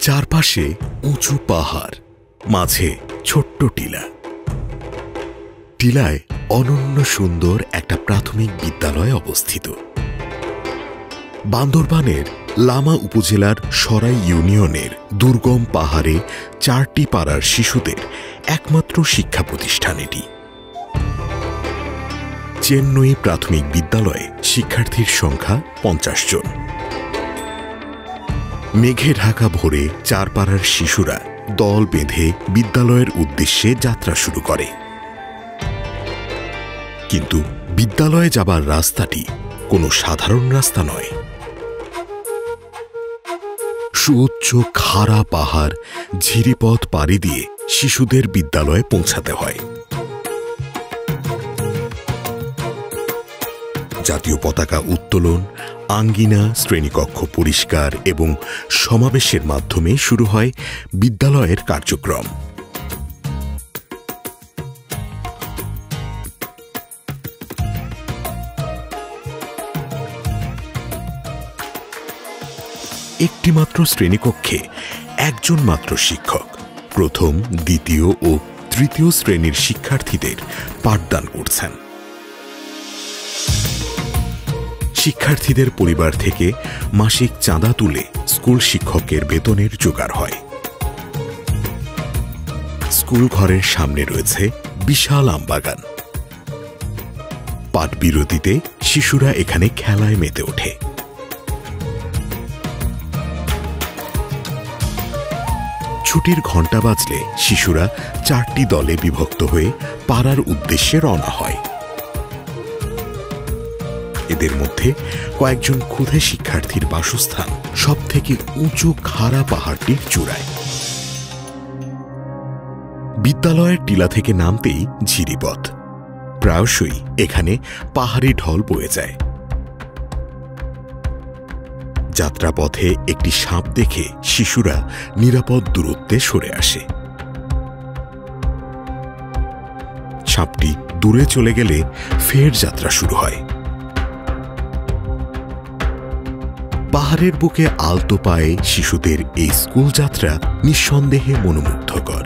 চারপাশে উঁচু পাহাড়, মাঝে ছোট্ট টিলা। টিলায় অনন্য সুন্দর একটা প্রাথমিক বিদ্যালয় অবস্থিত। বান্দরবানের লামা উপজেলার সরাই ইউনিয়নের দুর্গম পাহাড়ে 4টি পাড়ার শিশুদের একমাত্র শিক্ষা প্রতিষ্ঠান এটি। চেন্নই প্রাথমিক বিদ্যালয়ে শিক্ষার্থীর সংখ্যা 50 জন। মেঘে ঢাকা ভোরে 4 পাড়ার শিশুরা দল বেঁধে বিদ্যালয়ের উদ্দেশ্যে যাত্রা শুরু করে। কিন্তু বিদ্যালয়ে যাবার রাস্তাটি কোনো সাধারণ রাস্তা নয়। সুউচ্চ খাড়া পাহাড়, ঝিরিপথ পাড়ি দিয়ে শিশুদের বিদ্যালয়ে পৌঁছাতে হয়। জাতীয় পতাকা উত্তোলন, আঙ্গিনা, শ্রেণীকক্ষ পরিষ্কার এবং সমাবেশের মাধ্যমে শুরু হয় বিদ্যালয়ের কার্যক্রম। একটিমাত্র শ্রেণীকক্ষে একজন মাত্র শিক্ষক প্রথম, দ্বিতীয় ও তৃতীয় শ্রেণীর শিক্ষার্থীদের পাঠদান করছেন। শিক্ষার্থীদের পরিবার থেকে মাসিক চাঁদা তুলে স্কুল শিক্ষকের বেতনের জোগাড় হয়। স্কুল ঘরের সামনে রয়েছে বিশাল আমবাগান। পাঠ বিরতিতে শিশুরা এখানে খেলায় মেতে ওঠে। ছুটির ঘণ্টা বাজলে শিশুরা 4টি দলে বিভক্ত হয়ে পাড়ার উদ্দেশ্যে রওনা হয়। এদের মধ্যে কয়েকজন ক্ষুদে শিক্ষার্থীর বাসস্থান সবথেকে উঁচু খাড়া পাহাড়টির চূড়ায়। বিদ্যালয়ের টিলা থেকে নামতেই ঝিরিপথ। প্রায়শই এখানে পাহাড়ি ঢল বয়ে যায়। যাত্রাপথে একটি সাপ দেখে শিশুরা নিরাপদ দূরত্বে সরে আসে। সাপটি দূরে চলে গেলে ফের যাত্রা শুরু হয়। পাহাড়ের বুকে আলতো পায়ে শিশুদের এই স্কুল যাত্রা নিঃসন্দেহে মনোমুগ্ধকর।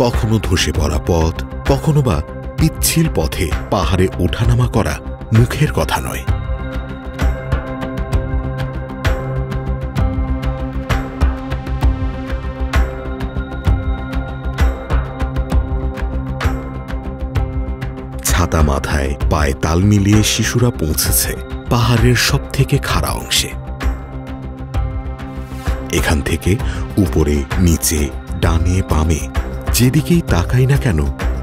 কখনো ধসে পড়া পথ, কখনো বা পিচ্ছিল পথে পাহাড়ে ওঠানামা করা মুখের কথা নয়। ছাতা মাথায় পায়ে তাল মিলিয়ে শিশুরা পৌঁছেছে পাহাড়ের সবথেকে খাড়া অংশে। এখান থেকে উপরে, নিচে, ডানে, বামে যেদিকেই তাকাই না কেন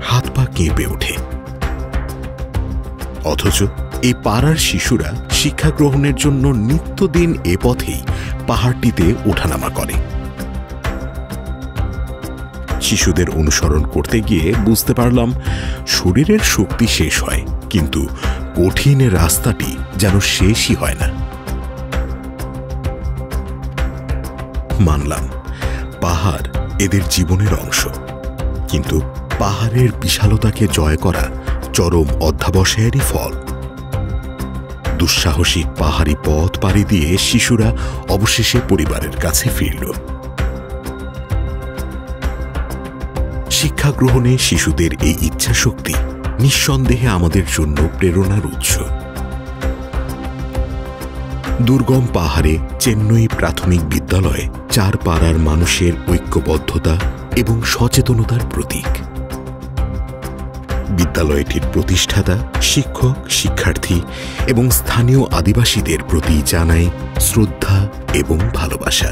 হাত পা কেঁপে ওঠে। অথচ এই পাড়ার শিশুরা শিক্ষা গ্রহণের জন্য নিত্যদিন এ পথেই পাহাড়টিতে ওঠানামা করে। শিশুদের অনুসরণ করতে গিয়ে বুঝতে পারলাম শরীরের শক্তি শেষ হয়, কিন্তু কঠিন রাস্তাটি যেন শেষই হয় না। মানলাম পাহাড় এদের জীবনের অংশ, কিন্তু পাহাড়ের বিশালতাকে জয় করা চরম অধ্যাবসায়েরই ফল। দুঃসাহসিক পাহাড়ি পথ পাড়ি দিয়ে শিশুরা অবশেষে পরিবারের কাছে ফিরল। শিক্ষা গ্রহণে শিশুদের এই ইচ্ছাশক্তি নিঃসন্দেহে আমাদের জন্য প্রেরণার উৎস। দুর্গম পাহাড়ে চেন্নই প্রাথমিক বিদ্যালয় 4 পাড়ার মানুষের ঐক্যবদ্ধতা এবং সচেতনতার প্রতীক। বিদ্যালয়টির প্রতিষ্ঠাতা, শিক্ষক, শিক্ষার্থী এবং স্থানীয় আদিবাসীদের প্রতি জানাই শ্রদ্ধা এবং ভালোবাসা।